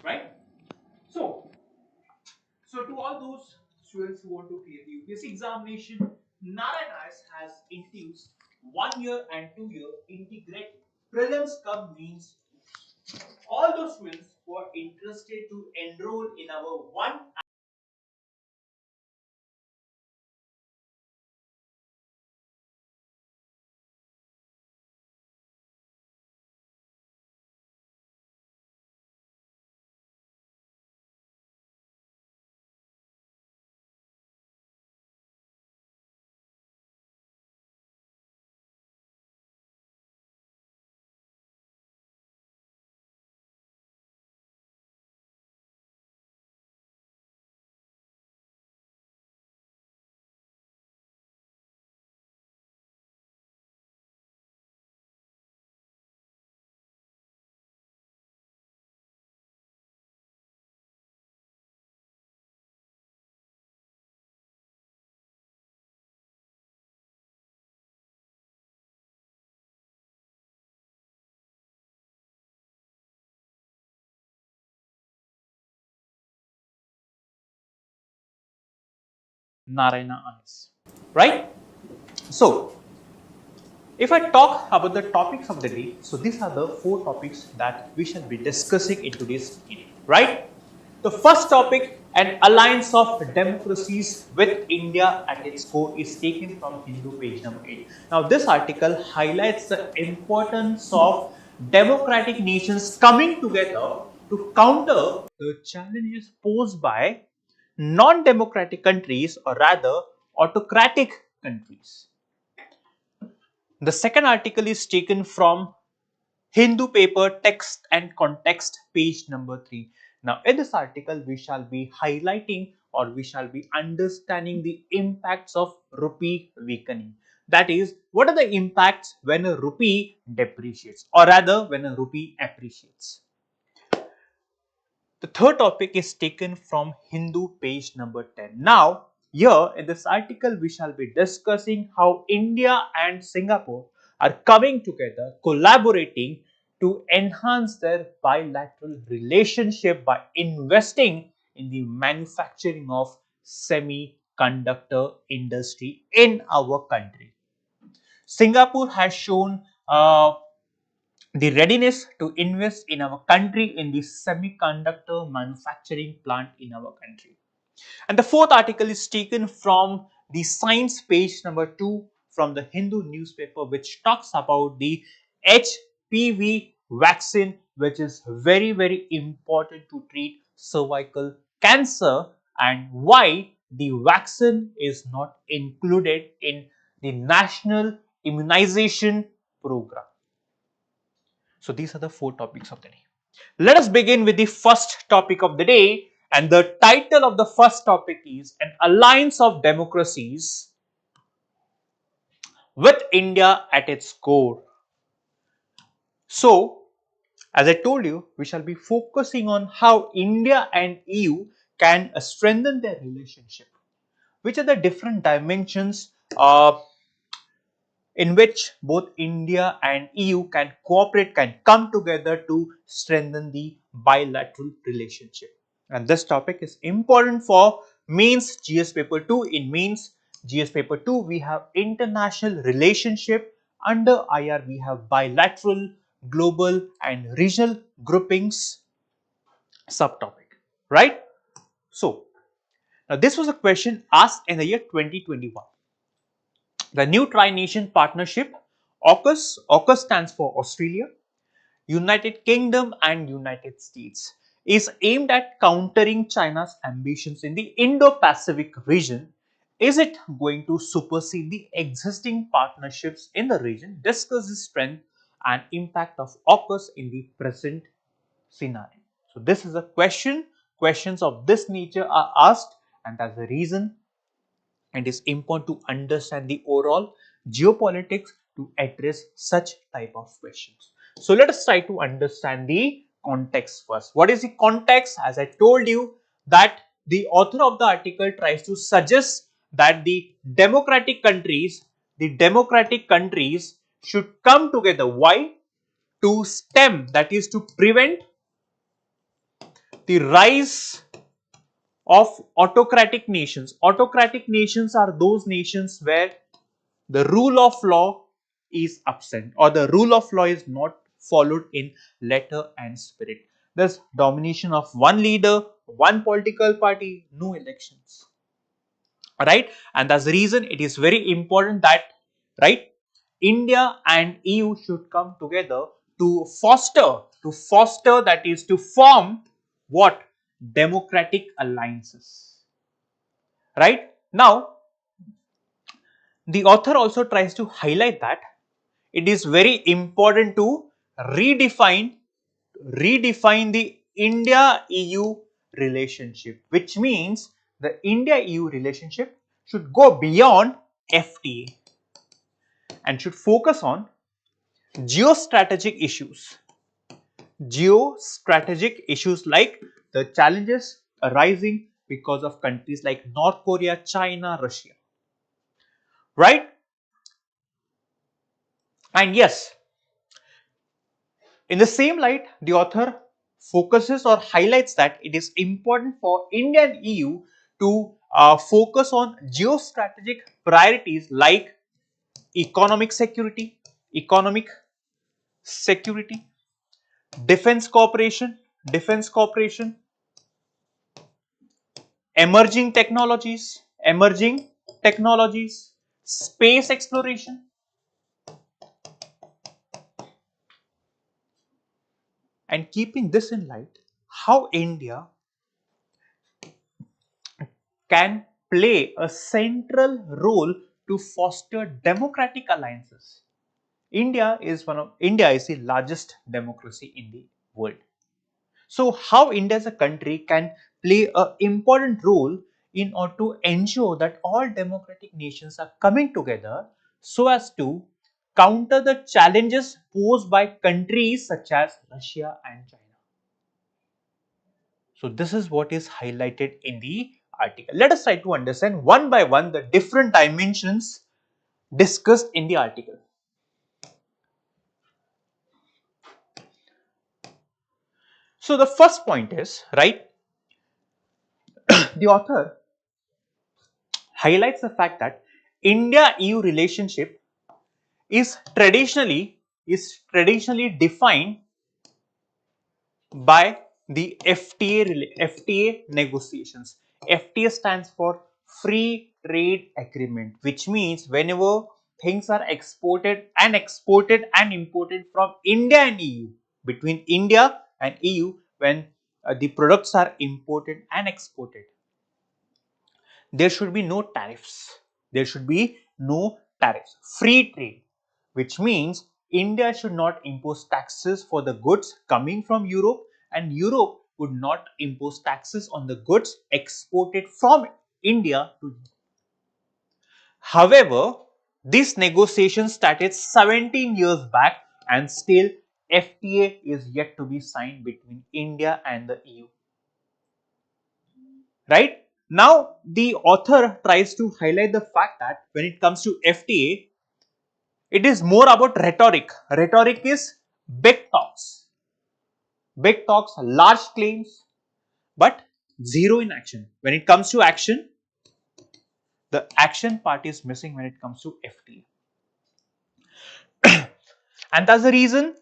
right? So, so to all those students who want to clear the UPSC examination, Narayanas has introduced 1 year and 2 year integrated prelims cum means. All those students who are interested to enroll in our one Narayana eyes, right? So, if I talk about the topics of the day, so these are the four topics that we shall be discussing in today's video, right? The first topic, an alliance of democracies with India at its core, is taken from Hindu page number 8. Now, this article highlights the importance of democratic nations coming together to counter the challenges posed by non-democratic countries, or rather autocratic countries. The second article is taken from Hindu paper text and context page number 3. Now in this article we shall be highlighting, or we shall be understanding the impacts of rupee weakening. That is, what are the impacts when a rupee depreciates, or rather when a rupee appreciates. The third topic is taken from Hindu page number 10. Now, here in this article, we shall be discussing how India and Singapore are coming together, collaborating to enhance their bilateral relationship by investing in the manufacturing of semiconductor industry in our country. Singapore has shown the readiness to invest in our country in the semiconductor manufacturing plant in our country. And the fourth article is taken from the science page number 2 from the Hindu newspaper, which talks about the HPV vaccine, which is very important to treat cervical cancer, and why the vaccine is not included in the national immunization program. So these are the four topics of the day. Let us begin with the first topic of the day, and the title of the first topic is An Alliance of Democracies with India at its core. So, as I told you, we shall be focusing on how India and EU can strengthen their relationship. Which are the different dimensions in which both India and EU can cooperate, can come together to strengthen the bilateral relationship. And this topic is important for mains GS paper 2. In mains GS paper 2, we have international relationship. Under IR, we have bilateral, global and regional groupings subtopic, right? So, now this was a question asked in the year 2021. The new tri-nation partnership, AUKUS stands for Australia, United Kingdom and United States, is aimed at countering China's ambitions in the Indo-Pacific region. Is it going to supersede the existing partnerships in the region? Discuss the strength and impact of AUKUS in the present scenario. So this is a question. Questions of this nature are asked, and that's the reason it is important to understand the overall geopolitics to address such type of questions. So let us try to understand the context first. What is the context? As I told you, that the author of the article tries to suggest that the democratic countries should come together. Why? To stem, that is to prevent The rise of autocratic nations. Autocratic nations are those nations where the rule of law is absent or the rule of law is not followed in letter and spirit. There's domination of one leader, one political party, no elections. Right? And that's the reason it is very important that, right, India and EU should come together to foster, that is to form what? Democratic alliances. Right? Now, the author also tries to highlight that it is very important to redefine redefine the India EU relationship, which means the India EU relationship should go beyond FTA and should focus on geostrategic issues. Geostrategic issues like the challenges arising because of countries like North Korea, China, Russia. Right? And yes, in the same light, the author focuses or highlights that it is important for India and EU to focus on geostrategic priorities like economic security, economic security, defense cooperation, defense cooperation, emerging technologies, space exploration, and keeping this in light, how India can play a central role to foster democratic alliances. India is the largest democracy in the world. So how India as a country can play an important role in order to ensure that all democratic nations are coming together so as to counter the challenges posed by countries such as Russia and China. So this is what is highlighted in the article. Let us try to understand one by one the different dimensions discussed in the article. So the first point is, right, the author highlights the fact that India-EU relationship is traditionally defined by the FTA negotiations. FTA stands for Free Trade Agreement, which means whenever things are exported and imported from India and EU, between India and EU, when the products are imported and exported, there should be no tariffs. There should be no tariffs. Free trade, which means India should not impose taxes for the goods coming from Europe, and Europe would not impose taxes on the goods exported from India to Europe. However, this negotiation started 17 years back and still FTA is yet to be signed between India and the EU. Right? Now, the author tries to highlight the fact that when it comes to FTA, it is more about rhetoric. Rhetoric is big talks, large claims, but zero in action. When it comes to action, the action part is missing when it comes to FTA. And that's the reason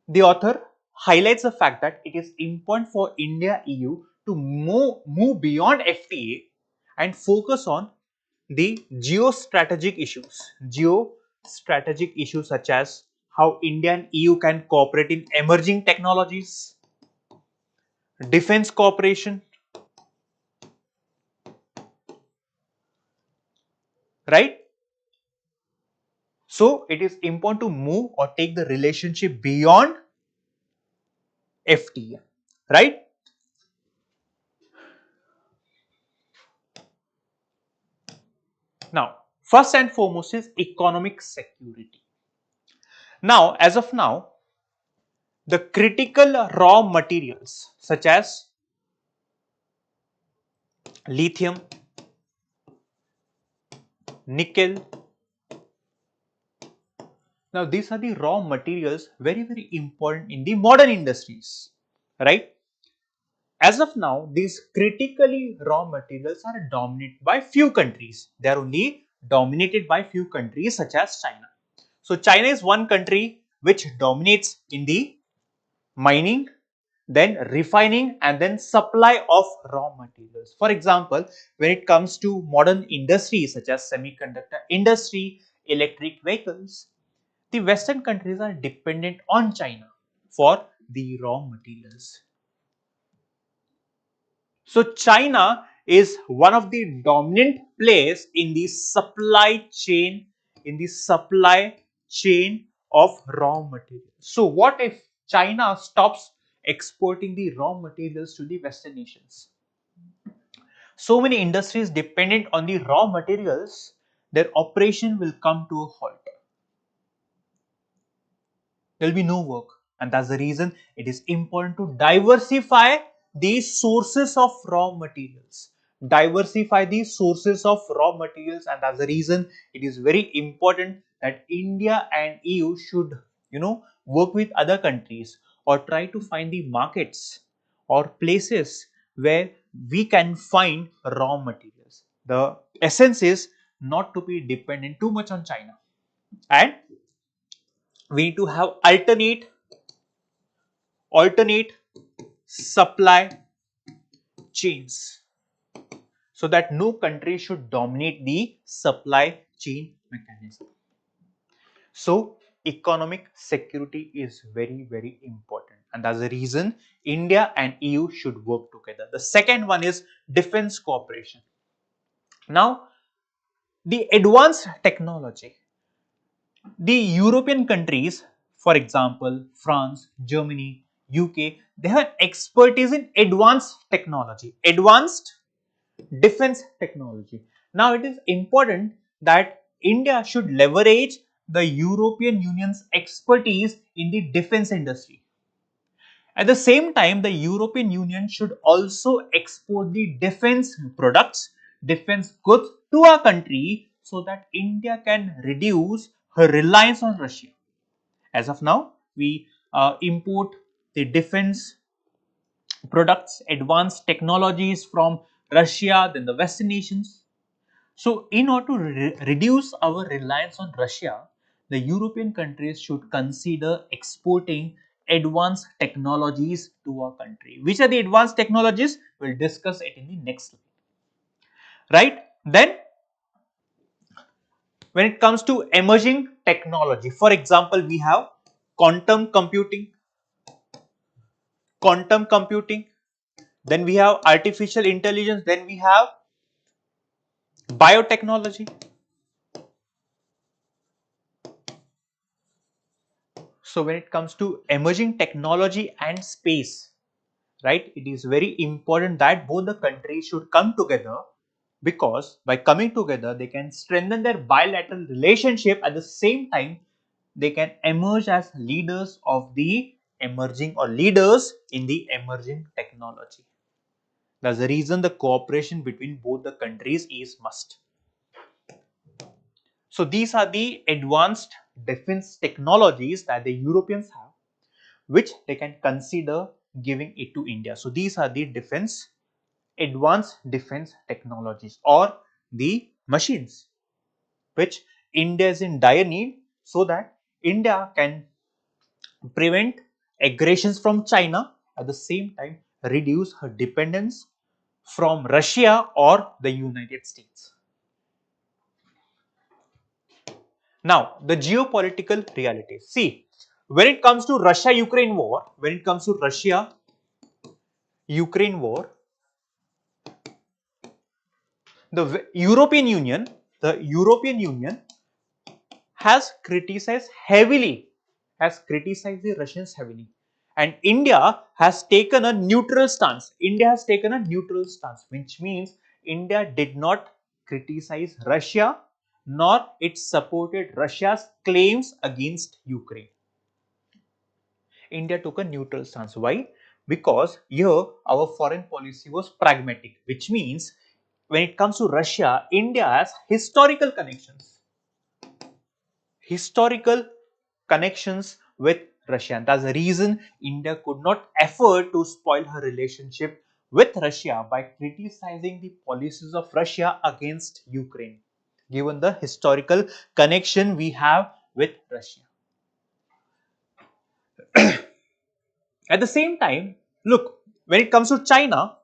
the author highlights the fact that it is important for India EU to move beyond FTA and focus on the geostrategic issues such as how India and EU can cooperate in emerging technologies, defense cooperation, right? So it is important to move or take the relationship beyond FTA, right? Now, first and foremost is economic security. Now, as of now, the critical raw materials such as lithium, nickel. Now, these are the raw materials very important in the modern industries, right? As of now, these critically raw materials are dominated by few countries. They are only dominated by few countries such as China. So China is one country which dominates in the mining, then refining, and then supply of raw materials. For example, when it comes to modern industries such as semiconductor industry, electric vehicles, the Western countries are dependent on China for the raw materials. So China is one of the dominant players in the supply chain of raw materials. So what if China stops exporting the raw materials to the Western nations? So many industries dependent on the raw materials, their operation will come to a halt. There will be no work, and that's the reason it is important to diversify these sources of raw materials. Diversify these sources of raw materials, and that's the reason it is very important that India and EU should, work with other countries or try to find the markets or places where we can find raw materials. The essence is not to be dependent too much on China, and we need to have alternate supply chains so that no country should dominate the supply chain mechanism. So economic security is very important, and that's the reason India and EU should work together. The second one is defense cooperation. Now, the advanced technology, the European countries, for example, France, Germany, UK, they have expertise in advanced defense technology. Now, it is important that India should leverage the European Union's expertise in the defense industry. At the same time, the European Union should also export the defense products, defense goods to our country so that India can reduce her reliance on Russia. As of now, we import the defense products, advanced technologies from Russia, then the Western nations. So, in order to reduce our reliance on Russia, the European countries should consider exporting advanced technologies to our country. Which are the advanced technologies? We'll discuss it in the next slide. Right? Then, when it comes to emerging technology, for example, we have quantum computing, quantum computing, then we have artificial intelligence, then we have biotechnology. So when it comes to emerging technology and space, right, it is very important that both the countries should come together, because by coming together they can strengthen their bilateral relationship. At the same time, they can emerge as leaders of the emerging or leaders in the emerging technology. That's the reason the cooperation between both the countries is must. So these are the advanced defense technologies that the Europeans have, which they can consider giving it to India. So these are the advanced defense technologies or the machines which India is in dire need, so that India can prevent aggressions from China, at the same time reduce her dependence from Russia or the United States. Now, the geopolitical realities. See, when it comes to Russia-Ukraine war, the European Union has criticized the Russians heavily, and India has taken a neutral stance. Which means India did not criticize Russia, nor it supported Russia's claims against Ukraine. India took a neutral stance. Why? Because here our foreign policy was pragmatic, which means when it comes to Russia, India has historical connections with Russia. And that's the reason India could not afford to spoil her relationship with Russia by criticizing the policies of Russia against Ukraine, given the historical connection we have with Russia. At the same time, look, when it comes to China,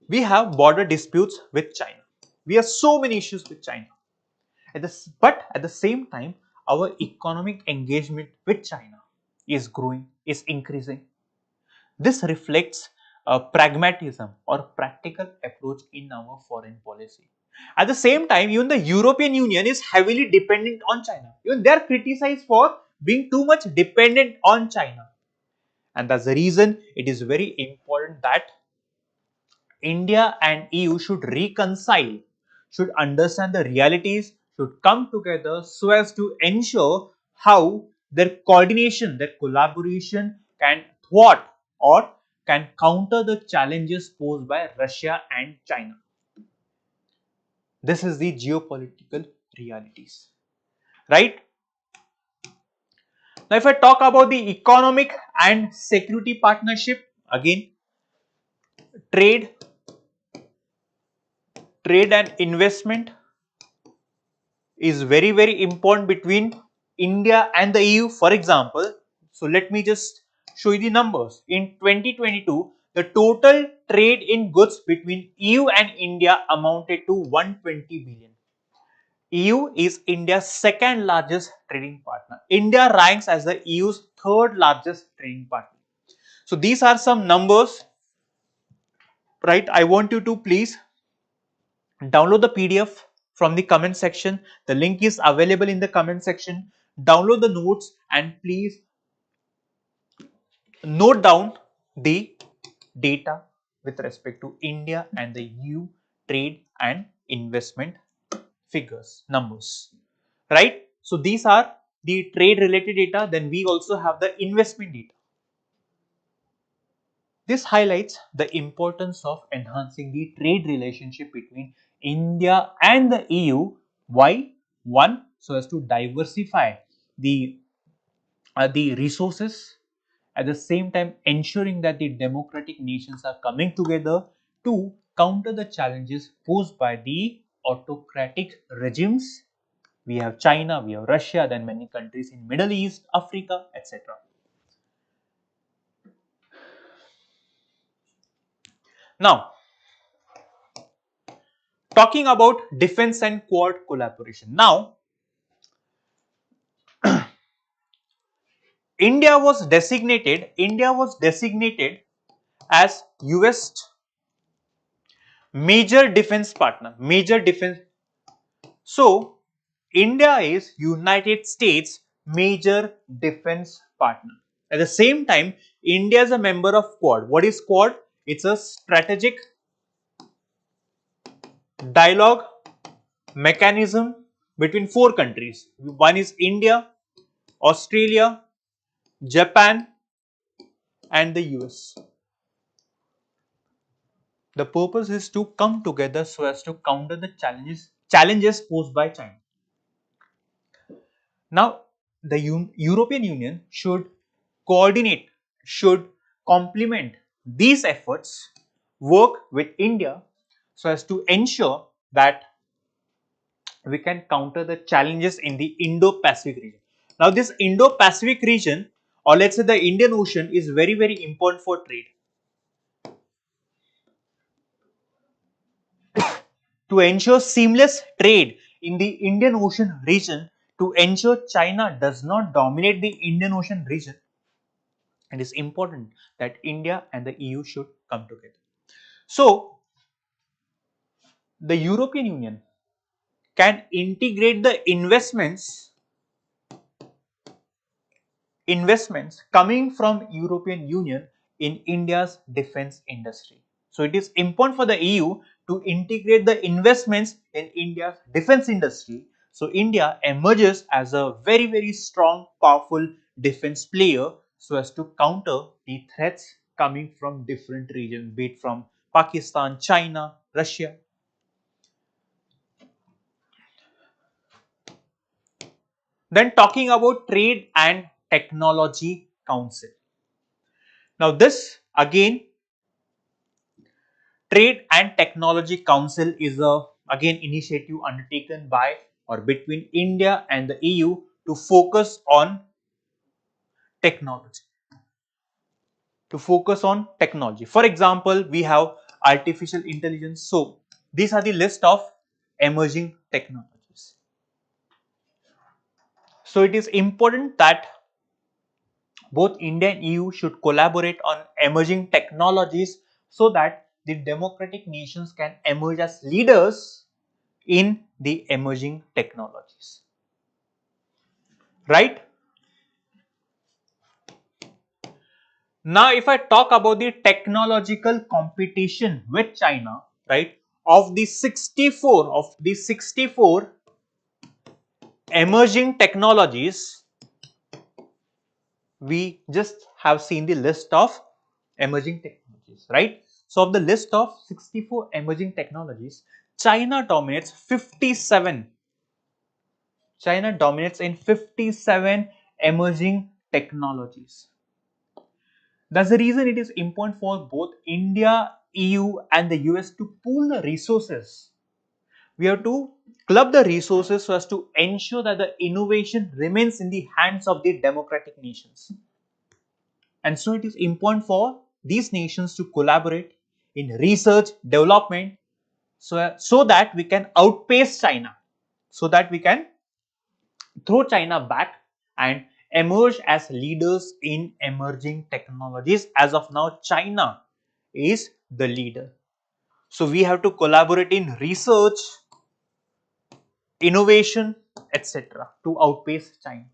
we have border disputes with China. We have so many issues with China. But at the same time, our economic engagement with China is growing, is increasing. This reflects a pragmatism or practical approach in our foreign policy. At the same time, even the European Union is heavily dependent on China. Even they are criticized for being too much dependent on China. And that's the reason it is very important that India and EU should reconcile, should understand the realities, should come together so as to ensure how their coordination, their collaboration can thwart or can counter the challenges posed by Russia and China. This is the geopolitical realities, right? Now, if I talk about the economic and security partnership, again, trade, trade and investment is very important between India and the EU. For example, so let me just show you the numbers. In 2022, the total trade in goods between EU and India amounted to 120 billion. EU is India's second largest trading partner. India ranks as the EU's third largest trading partner. So these are some numbers, right? I want you to please download the PDF from the comment section. The link is available in the comment section. Download the notes and please note down the data with respect to India and the EU trade and investment figures, numbers, right? So these are the trade related data. Then we also have the investment data. This highlights the importance of enhancing the trade relationship between India and the EU. Why? One, so as to diversify the resources, at the same time ensuring that the democratic nations are coming together to counter the challenges posed by the autocratic regimes. We have China, we have Russia, then many countries in Middle East, Africa, etc. Now, talking about defense and Quad collaboration. Now, India was designated as US major defense partner, major defense. So, India is United States major defense partner. At the same time, India is a member of Quad. What is Quad? It's a strategic dialogue mechanism between four countries. One is India, Australia, Japan, and the US. The purpose is to come together so as to counter the challenges posed by China. Now, the European Union should coordinate, should complement these efforts, work with India so as to ensure that we can counter the challenges in the Indo-Pacific region. Now, this Indo-Pacific region, or let's say the Indian Ocean, is very important for trade. To ensure seamless trade in the Indian Ocean region, to ensure China does not dominate the Indian Ocean region, it is important that India and the EU should come together. So, the European Union can integrate the investments coming from European Union in India's defense industry. So it is important for the EU to integrate the investments in India's defense industry. So India emerges as a very strong, powerful defense player so as to counter the threats coming from different regions, be it from Pakistan, China, Russia. Then talking about Trade and Technology Council. Now this Again, Trade and Technology Council is a again initiative undertaken by or between India and the EU to focus on technology. For example, we have artificial intelligence. So, these are the list of emerging technologies. So, it is important that both India and EU should collaborate on emerging technologies so that the democratic nations can emerge as leaders in the emerging technologies. Right? Now, if I talk about the technological competition with China, right, of the 64 emerging technologies, we just have seen the list of emerging technologies, right? So, of the list of 64 emerging technologies, China dominates 57. China dominates in 57 emerging technologies. That's the reason it is important for both India, EU and the US to pool the resources. We have to club the resources so as to ensure that the innovation remains in the hands of the democratic nations. And so it is important for these nations to collaborate in research, development, so that we can outpace China, so that we can throw China back and emerge as leaders in emerging technologies. As of now, China is the leader. So we have to collaborate in research, innovation, etc. to outpace China.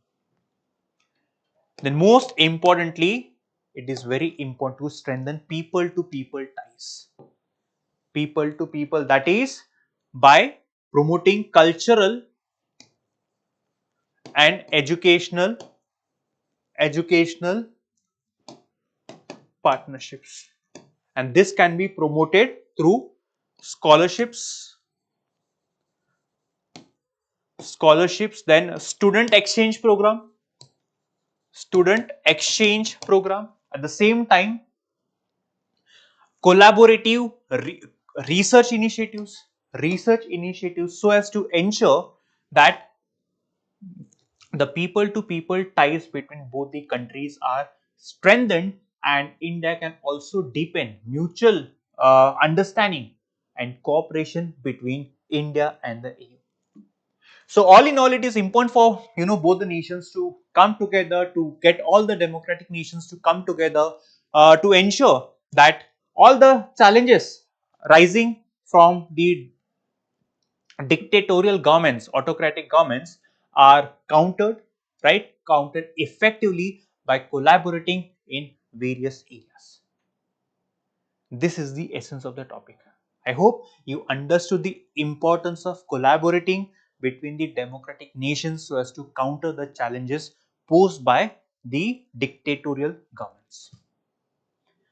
Then most importantly, it is very important to strengthen people to people ties. People to people, that is by promoting cultural and educational partnerships. And this can be promoted through scholarships, then student exchange program. At the same time, collaborative research initiatives so as to ensure that the people to people ties between both the countries are strengthened, and India can also deepen mutual understanding and cooperation between India and the EU. So all in all, it is important for both the nations to come together, to get all the democratic nations to come together to ensure that all the challenges rising from the dictatorial governments, autocratic governments are countered, right? Countered effectively by collaborating in various areas. This is the essence of the topic. I hope you understood the importance of collaborating between the democratic nations so as to counter the challenges posed by the dictatorial governments.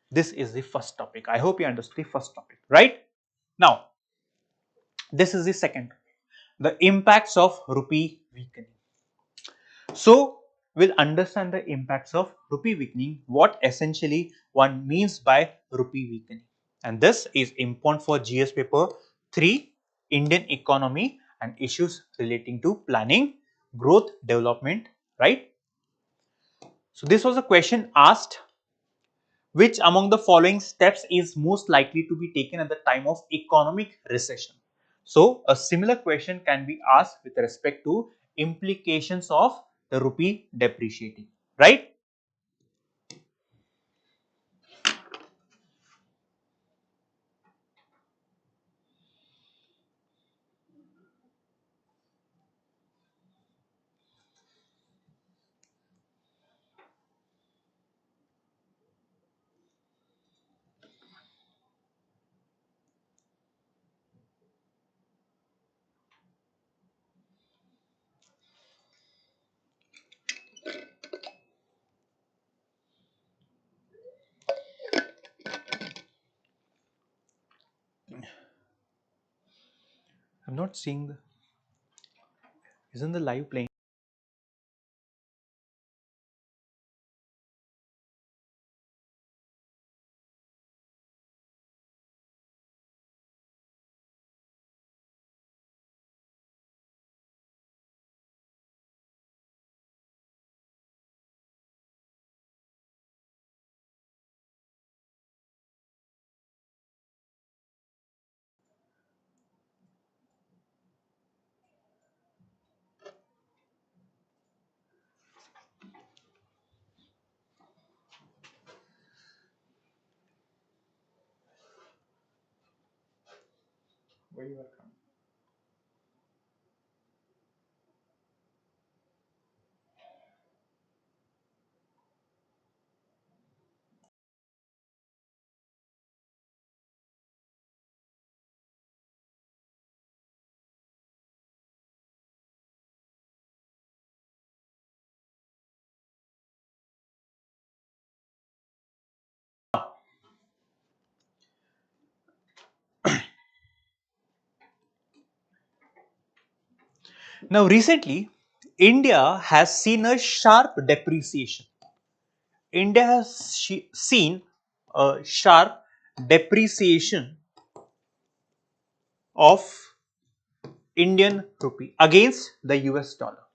This is the first topic. I hope you understood the first topic, right? Now, this is the second topic, the impacts of rupee weakening. So, we'll understand the impacts of rupee weakening, what essentially one means by rupee weakening. And this is important for GS paper 3, Indian economy and issues relating to planning, growth, development, right? So, this was a question asked: which among the following steps is most likely to be taken at the time of economic recession? So, a similar question can be asked with respect to implications of the rupee depreciating, right? I'm not seeing the, isn't the live playing? Now, recently, India has seen a sharp depreciation. India has seen a sharp depreciation of Indian rupee against the US dollar.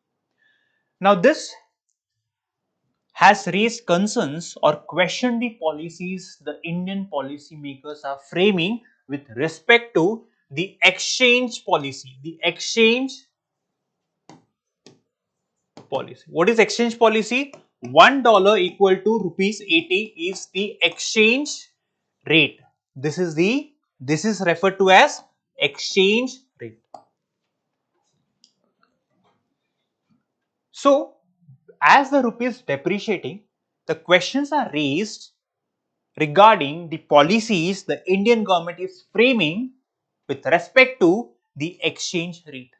Now, this has raised concerns or questioned the policies the Indian policymakers are framing with respect to the exchange policy. The exchange policy. What is exchange policy? $1 equal to rupees 80 is the exchange rate. This is referred to as exchange rate. So, as the rupee is depreciating, the questions are raised regarding the policies the Indian government is framing with respect to the exchange rate.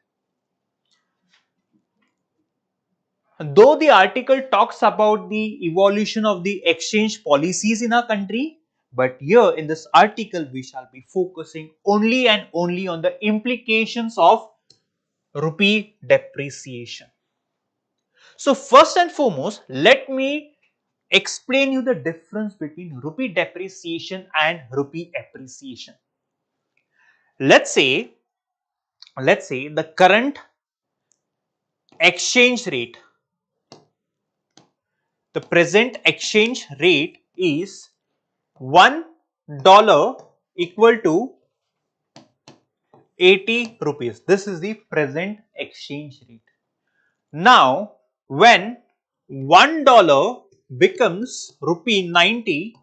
Though the article talks about the evolution of the exchange policies in our country, but here in this article we shall be focusing only and only on the implications of rupee depreciation. So first and foremost, let me explain you the difference between rupee depreciation and rupee appreciation. Let's say the current exchange rate, the present exchange rate is $1 equal to 80 rupees. This is the present exchange rate. Now, when $1 becomes rupee 90,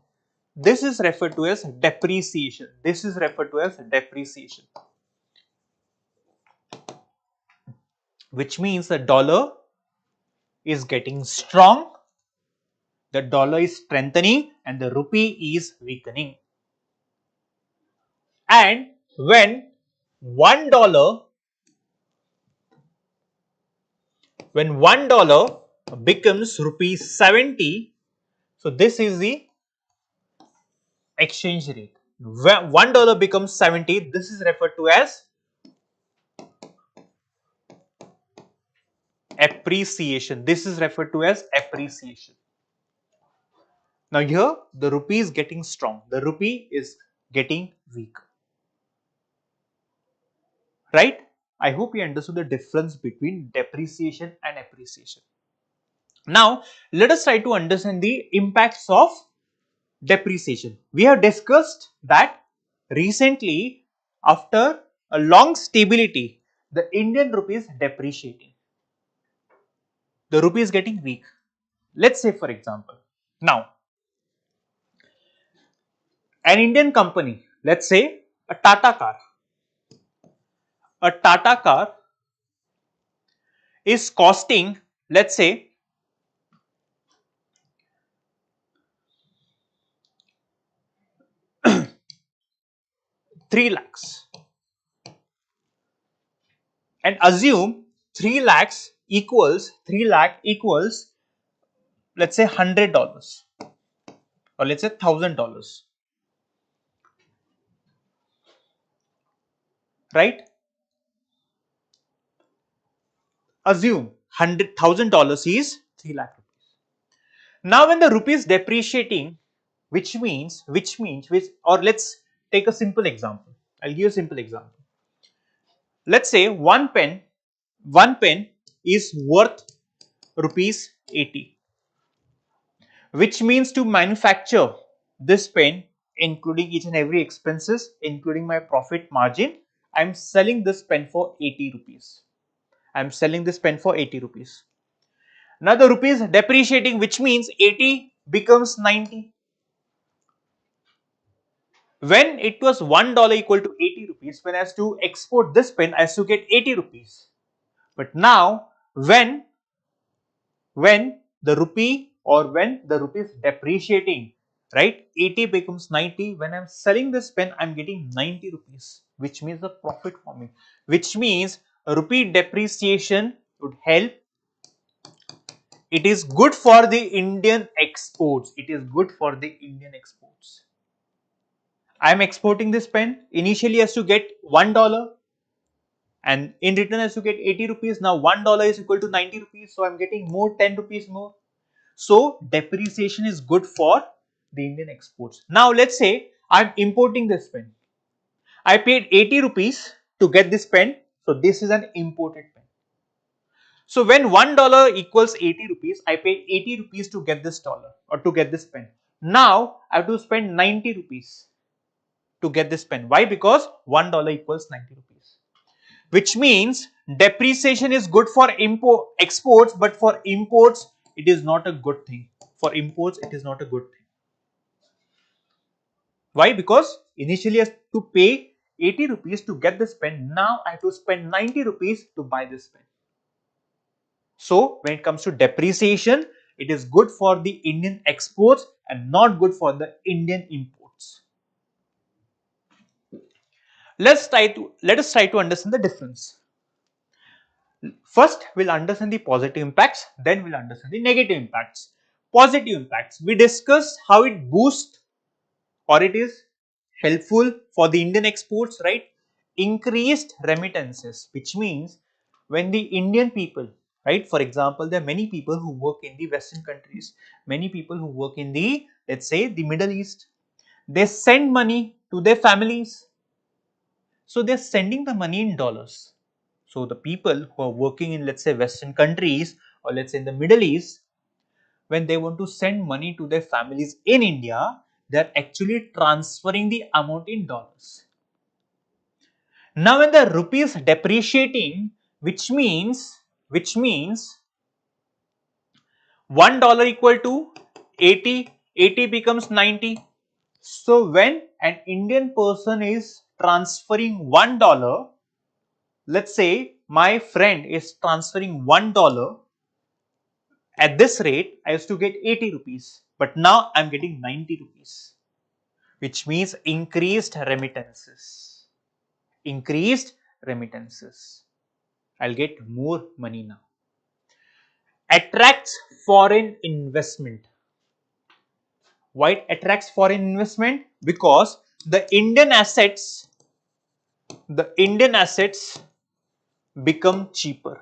this is referred to as depreciation. This is referred to as depreciation, which means the dollar is getting strong, the dollar is strengthening, and the rupee is weakening. And when $1 $1 becomes rupees 70, so this is the exchange rate. When $1 becomes 70, this is referred to as appreciation. This is referred to as appreciation. Now here the rupee is getting strong, the rupee is getting weak, right? I hope you understood the difference between depreciation and appreciation. Now let us try to understand the impacts of depreciation. We have discussed that recently, after a long stability, the Indian rupee is depreciating. The rupee is getting weak. Let's say, for example, now an Indian company, let's say a Tata car is costing, let's say, 3 lakhs, and assume 3 lakh equals, let's say, $100, or let's say $1,000, right? Assume $100,000 is 3 lakh rupees. Now when the rupee is depreciating, or let's take a simple example. I'll give you a simple example. Let's say one pen is worth rupees 80, which means to manufacture this pen, including each and every expenses, including my profit margin, I'm selling this pen for 80 rupees. I'm selling this pen for 80 rupees. Now the rupee is depreciating, which means 80 becomes 90. When it was $1 equal to 80 rupees, when I has to export this pen, I has to get 80 rupees. But now, when the rupee or when the rupee is depreciating, right, 80 becomes 90. When I'm selling this pen, I'm getting 90 rupees, which means the profit for me, which means rupee depreciation would help. It is good for the Indian exports. It is good for the Indian exports. I'm exporting this pen. Initially has to get $1 and in return has to get 80 rupees. Now $1 is equal to 90 rupees. So I'm getting more 10 rupees more. So depreciation is good for the Indian exports. Now let's say I'm importing this pen. I paid 80 rupees to get this pen. So this is an imported pen. So when $1 equals 80 rupees, I paid 80 rupees to get this dollar or to get this pen. Now I have to spend 90 rupees to get this pen. Why? Because $1 equals 90 rupees. Which means depreciation is good for exports, but for imports it is not a good thing. For imports it is not a good thing. Why? Because initially I have to pay 80 rupees to get this pen. Now I have to spend 90 rupees to buy this pen. So when it comes to depreciation, it is good for the Indian exports and not good for the Indian imports. Let us try to understand the difference. First, we'll understand the positive impacts, then we'll understand the negative impacts. Positive impacts. We discussed how it boosts or it is helpful for the Indian exports, right? Increased remittances, which means when the Indian people, right? For example, there are many people who work in the Western countries, many people who work in the, let's say, the Middle East. They send money to their families. So they're sending the money in dollars. So the people who are working in, let's say, Western countries or let's say in the Middle East, when they want to send money to their families in India, they're actually transferring the amount in dollars. Now when the rupee is depreciating, which means $1 equal to 80, 80 becomes 90. So when an Indian person is transferring $1, let's say my friend is transferring $1 at this rate, I used to get 80 rupees, but now I'm getting 90 rupees, which means increased remittances. Increased remittances. I'll get more money now. Attracts foreign investment. Why it attracts foreign investment? Because the Indian assets become cheaper.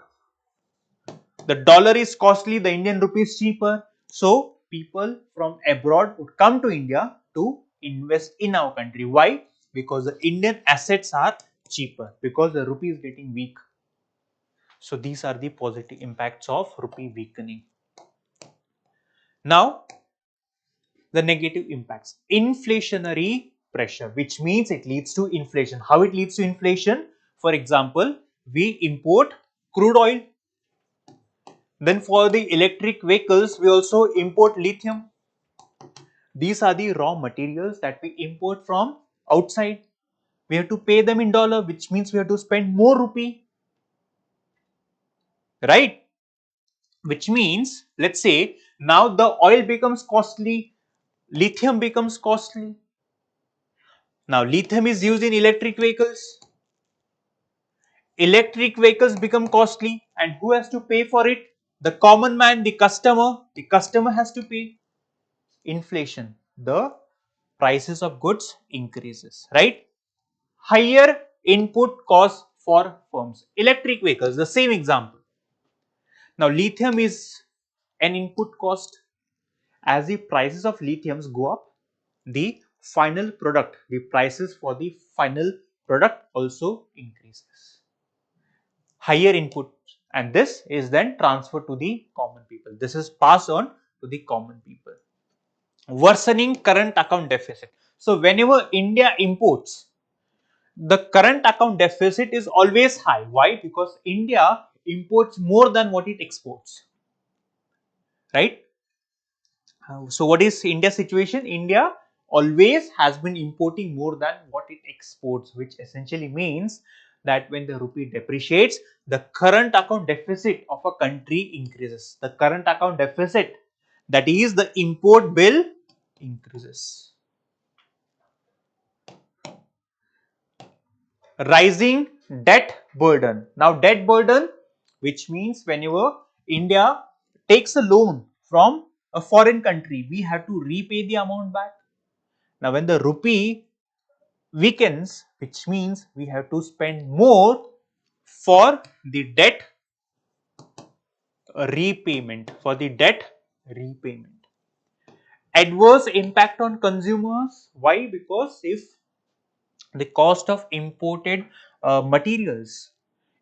The dollar is costly, the Indian rupee is cheaper. So people from abroad would come to India to invest in our country. Why? Because the Indian assets are cheaper, because the rupee is getting weak. So these are the positive impacts of rupee weakening. Now the negative impacts. Inflationary pressure, which means it leads to inflation. How it leads to inflation? For example, we import crude oil. Then for the electric vehicles, we also import lithium. These are the raw materials that we import from outside. We have to pay them in dollar, which means we have to spend more rupee, right? Which means, let's say, now the oil becomes costly, lithium becomes costly. Now, lithium is used in electric vehicles. Electric vehicles become costly, and who has to pay for it? The common man, the customer. The customer has to pay. Inflation. The prices of goods increases, right? Higher input cost for firms. Electric vehicles, the same example. Now lithium is an input cost. As the prices of lithiums go up, the final product, the prices for the final product also increases. Higher input, and this is then transferred to the common people. This is passed on to the common people. Worsening current account deficit. So whenever India imports, the current account deficit is always high. Why? Because India imports more than what it exports, right? So what is India's situation? India always has been importing more than what it exports, which essentially means that when the rupee depreciates, the current account deficit of a country increases. The current account deficit, that is the import bill, increases. Rising debt burden. Now, debt burden, which means whenever India takes a loan from a foreign country, we have to repay the amount back. Now, when the rupee weakens, which means we have to spend more for the debt repayment. For the debt repayment. Adverse impact on consumers. Why? Because if the cost of imported materials,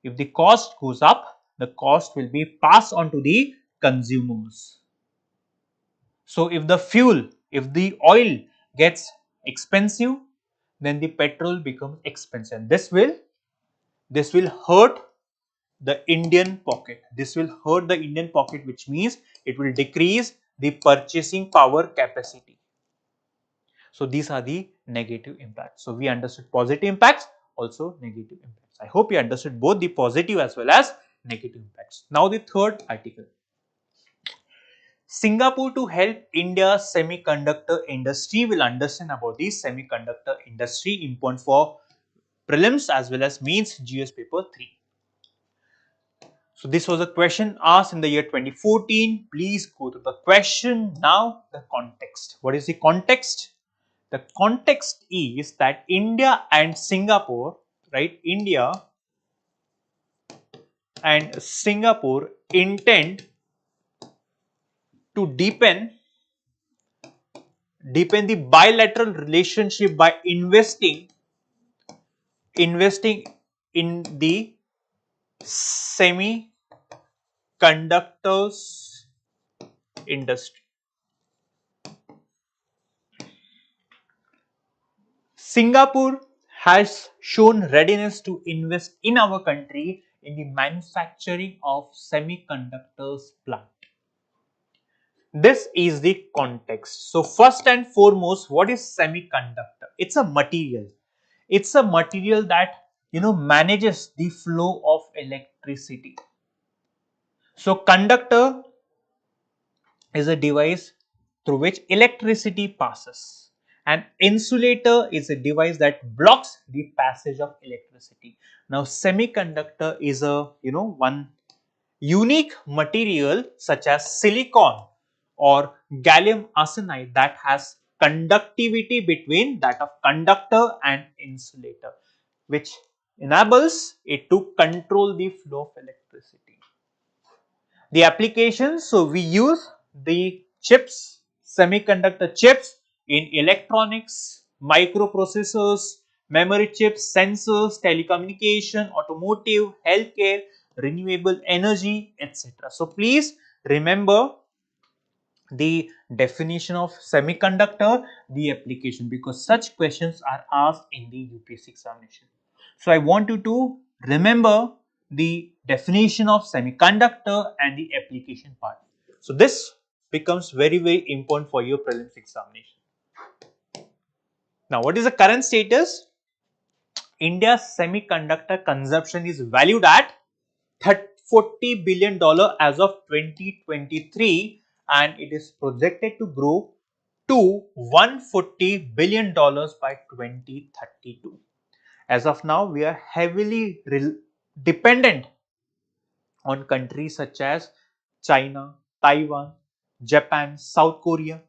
if the cost goes up, the cost will be passed on to the consumers. So, if the fuel, if the oil gets expensive, then the petrol becomes expensive. This will hurt the Indian pocket. This will hurt the Indian pocket, which means it will decrease the purchasing power capacity. So, these are the negative impacts. So, we understood positive impacts, also negative impacts. I hope you understood both the positive as well as negative impacts. Now, the third article. Singapore to help India's semiconductor industry. Will understand about the semiconductor industry, important for prelims as well as mains GS paper 3. So, this was a question asked in the year 2014. Please go to the question. Now, the context. What is the context? The context is that India and Singapore, right? India and Singapore intend to deepen the bilateral relationship by investing in the semiconductors industry. Singapore has shown readiness to invest in our country in the manufacturing of semiconductors plant. This is the context. So, first and foremost, what is semiconductor? It's a material. It's a material that manages the flow of electricity. So, conductor is a device through which electricity passes. An insulator is a device that blocks the passage of electricity. Now, semiconductor is a one unique material such as silicon or gallium arsenide that has conductivity between that of conductor and insulator, which enables it to control the flow of electricity. The applications, so we use the chips, semiconductor chips in electronics, microprocessors, memory chips, sensors, telecommunication, automotive, healthcare, renewable energy, etc. So, please remember the definition of semiconductor, the application, because such questions are asked in the UPSC examination. So, I want you to remember the definition of semiconductor and the application part. So, this becomes very important for your prelims examination. Now, what is the current status? India's semiconductor consumption is valued at $40 billion as of 2023, and it is projected to grow to $140 billion by 2032. As of now, we are heavily dependent on countries such as China, Taiwan, Japan, South Korea.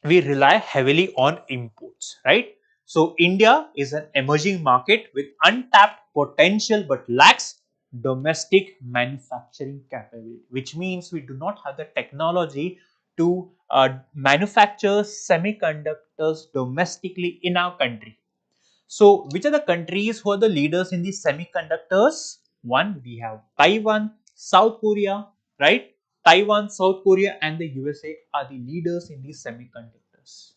We rely heavily on imports, right? So, India is an emerging market with untapped potential but lacks domestic manufacturing capability, which means we do not have the technology to manufacture semiconductors domestically in our country. So, which are the countries who are the leaders in the semiconductors? One, we have Taiwan, South Korea, right? Taiwan, South Korea and the USA are the leaders in these semiconductors.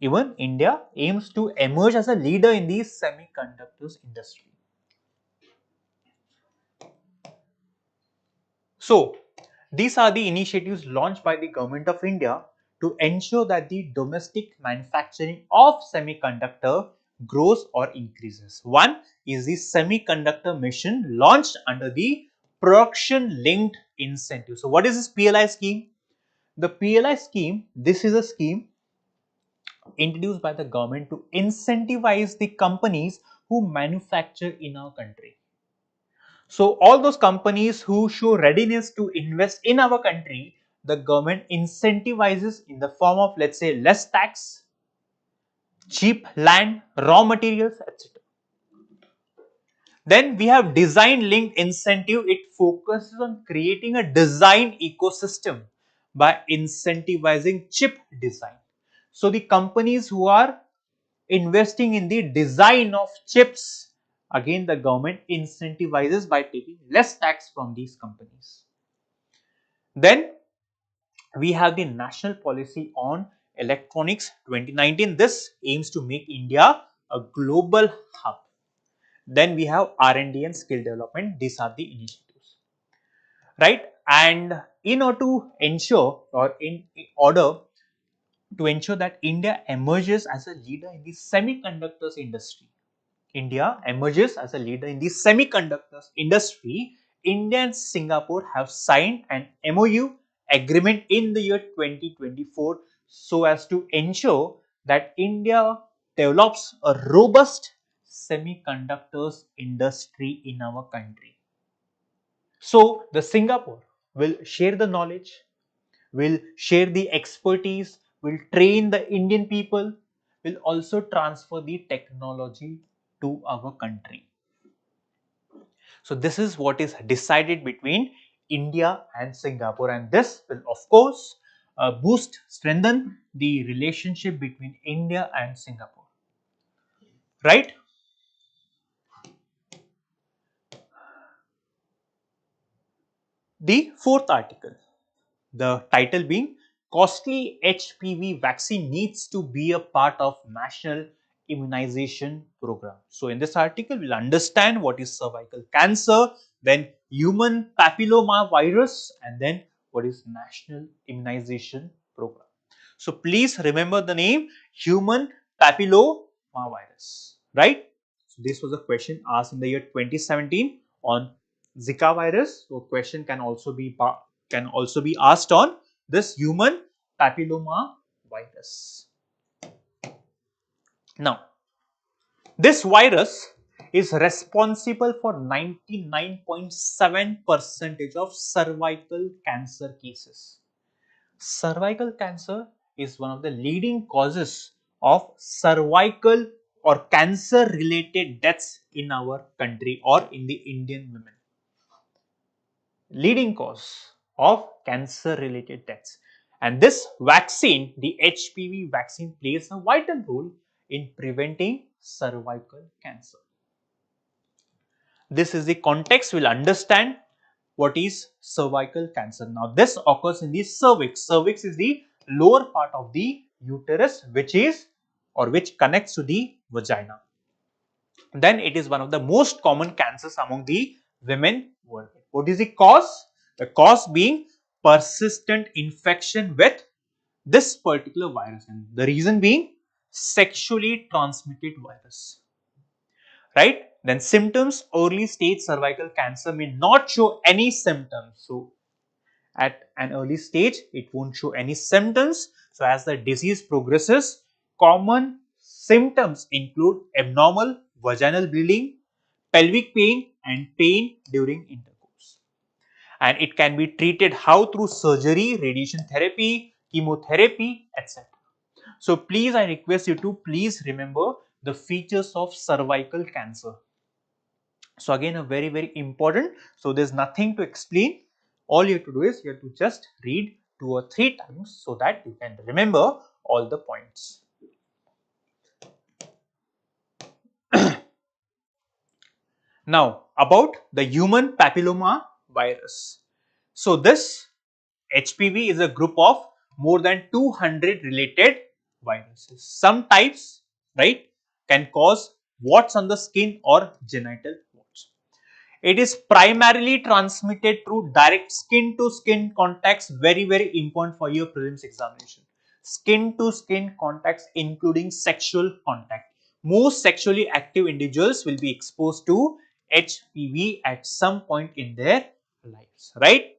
Even India aims to emerge as a leader in the semiconductors industry. So, these are the initiatives launched by the government of India to ensure that the domestic manufacturing of semiconductor grows or increases. One is the semiconductor mission launched under the production linked incentive. So what is this PLI scheme? The PLI scheme, this is a scheme introduced by the government to incentivize the companies who manufacture in our country. So all those companies who show readiness to invest in our country, the government incentivizes in the form of, let's say, less tax, cheap land, raw materials, etc. Then we have design linked incentive. It focuses on creating a design ecosystem by incentivizing chip design. So the companies who are investing in the design of chips, again the government incentivizes by taking less tax from these companies. Then we have the National Policy on Electronics 2019. This aims to make India a global hub. Then we have R&D and skill development. These are the initiatives, right? And in order to ensure, or in order to ensure that India emerges as a leader in the semiconductors industry, India emerges as a leader in the semiconductors industry, India and Singapore have signed an MOU agreement in the year 2024 so as to ensure that India develops a robust semiconductors industry in our country. So the Singapore will share the knowledge, will share the expertise, will train the Indian people, will also transfer the technology to our country. So this is what is decided between India and Singapore, and this will of course strengthen the relationship between India and Singapore, right? The fourth article, the title being costly HPV vaccine needs to be a part of national immunization program. So in this article, we'll understand what is cervical cancer, then human papilloma virus, and then what is national immunization program. So please remember the name human papilloma virus, right? So this was a question asked in the year 2017 on Zika virus. So question can also be asked on this human papilloma virus. Now, this virus is responsible for 99.7% of cervical cancer cases. Cervical cancer is one of the leading causes of cervical or cancer related deaths in our country or in the Indian women. Leading cause of cancer related deaths. And this vaccine, the HPV vaccine, plays a vital role in preventing cervical cancer. This is the context. We'll understand what is cervical cancer. Now, this occurs in the cervix. Cervix is the lower part of the uterus, which connects to the vagina. Then it is one of the most common cancers among the women worldwide. What is the cause? The cause being persistent infection with this particular virus, and the reason being sexually transmitted virus, right? Then symptoms, early stage cervical cancer may not show any symptoms. So at an early stage, it won't show any symptoms. So as the disease progresses, common symptoms include abnormal vaginal bleeding, pelvic pain, and pain during intercourse. And it can be treated how? Through surgery, radiation therapy, chemotherapy, etc. So please, I request you to please remember the features of cervical cancer. So again, a very important. So there's nothing to explain. All you have to do is you have to just read 2 or 3 times so that you can remember all the points. Now about the human papilloma virus. So this HPV is a group of more than 200 related viruses. Some types, right, can cause warts on the skin or genital warts. It is primarily transmitted through direct skin to skin contacts, very important for your prelims examination. skin to skin contacts including sexual contact. Most sexually active individuals will be exposed to HPV at some point in their lives, right?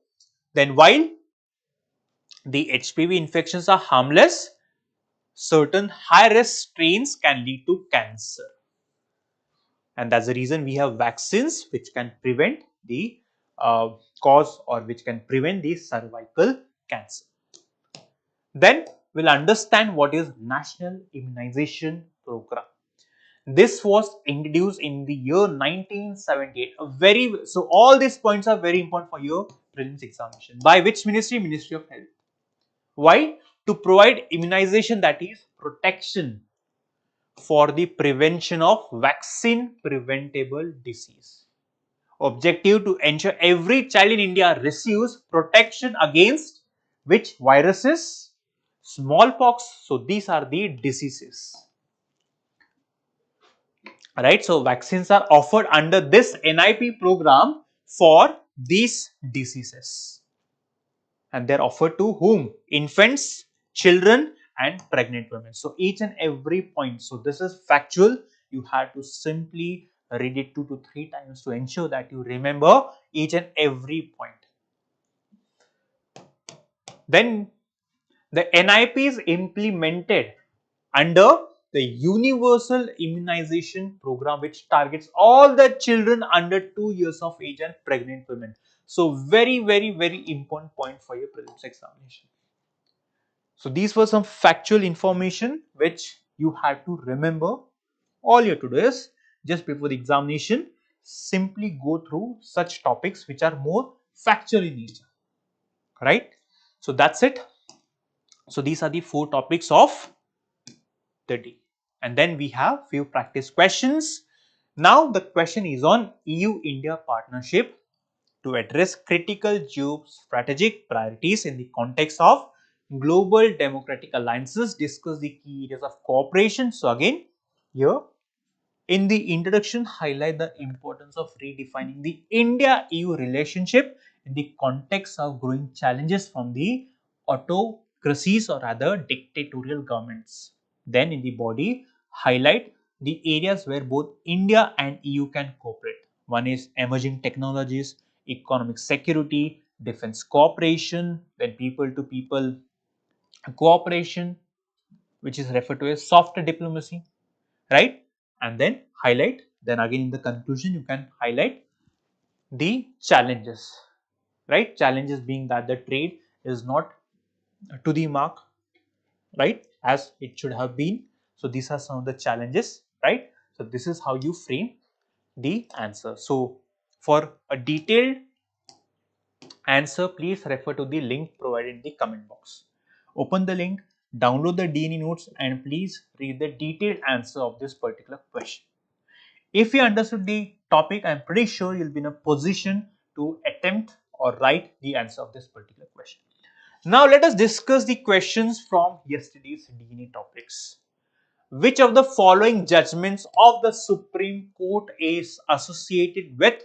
Then while the HPV infections are harmless, certain high risk strains can lead to cancer. And that's the reason we have vaccines which can prevent the uh, cause or which can prevent the cervical cancer. Then we'll understand what is National Immunization Program. This was introduced in the year 1978. So all these points are very important for your prelims examination. By which ministry? Ministry of Health. Why? To provide immunization, that is protection for the prevention of vaccine preventable disease. Objective to ensure every child in India receives protection against which viruses? Smallpox. So these are the diseases. Right. So vaccines are offered under this NIP program for these diseases. And they're offered to whom? Infants, children and pregnant women. So each and every point. So this is factual. You have to simply read it 2 to 3 times to ensure that you remember each and every point. Then the NIP is implemented under the Universal Immunization Program, which targets all the children under 2 years of age and pregnant women. So very, very, very important point for your prelims examination. So these were some factual information which you had to remember. All you have to do is just before the examination, simply go through such topics which are more factual in nature, right? So that's it. So these are the 4 topics of the day. And then we have few practice questions. Now the question is on EU-India partnership to address critical geostrategic priorities in the context of global democratic alliances. Discuss the key areas of cooperation. So again, here in the introduction, highlight the importance of redefining the India-EU relationship in the context of growing challenges from the autocracies or other dictatorial governments. Then in the body, highlight the areas where both India and EU can cooperate. One is emerging technologies, economic security, defense cooperation, then people to people cooperation, which is referred to as soft diplomacy, right? And then highlight, then again in the conclusion you can highlight the challenges, right? Challenges being that the trade is not to the mark, right, as it should have been. So these are some of the challenges, right? So this is how you frame the answer. So for a detailed answer, please refer to the link provided in the comment box. Open the link, download the DNA notes and please read the detailed answer of this particular question. If you understood the topic, I am pretty sure you'll be in a position to attempt or write the answer of this particular question. Now let us discuss the questions from yesterday's DNA topics. Which of the following judgments of the Supreme Court is associated with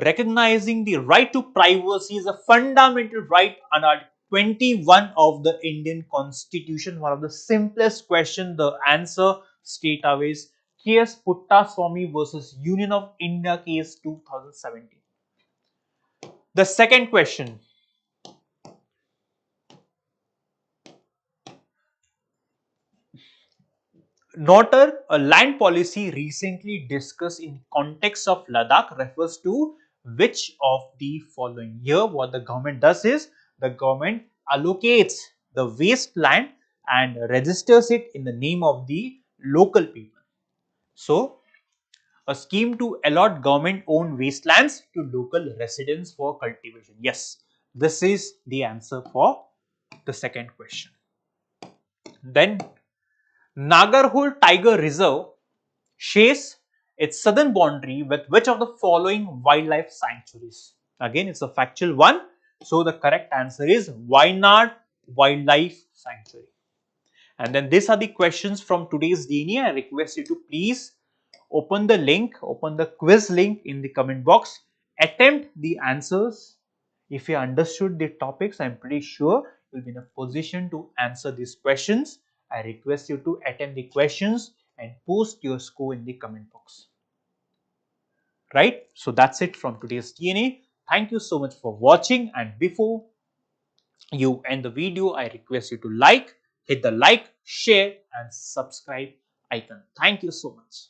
recognizing the right to privacy is a fundamental right under Article 21 of the Indian Constitution? One of the simplest question. The answer straight away is case Puttaswamy versus Union of India case 2017. The second question. Noter, a land policy recently discussed in context of Ladakh refers to which of the following? Here what the government does is the government allocates the wasteland and registers it in the name of the local people. So a scheme to allot government owned wastelands to local residents for cultivation. Yes, this is the answer for the second question. Then Nagarhole Tiger Reserve shares its southern boundary with which of the following wildlife sanctuaries? Again, it's a factual one. So the correct answer is Wayanad Wildlife Sanctuary. And then these are the questions from today's DNA. I request you to please open the link, open the quiz link in the comment box. Attempt the answers. If you understood the topics, I'm pretty sure will be in a position to answer these questions. I request you to attempt the questions and post your score in the comment box. Right? So that's it from today's DNA. Thank you so much for watching, and before you end the video, I request you to hit the like, share and subscribe icon. Thank you so much.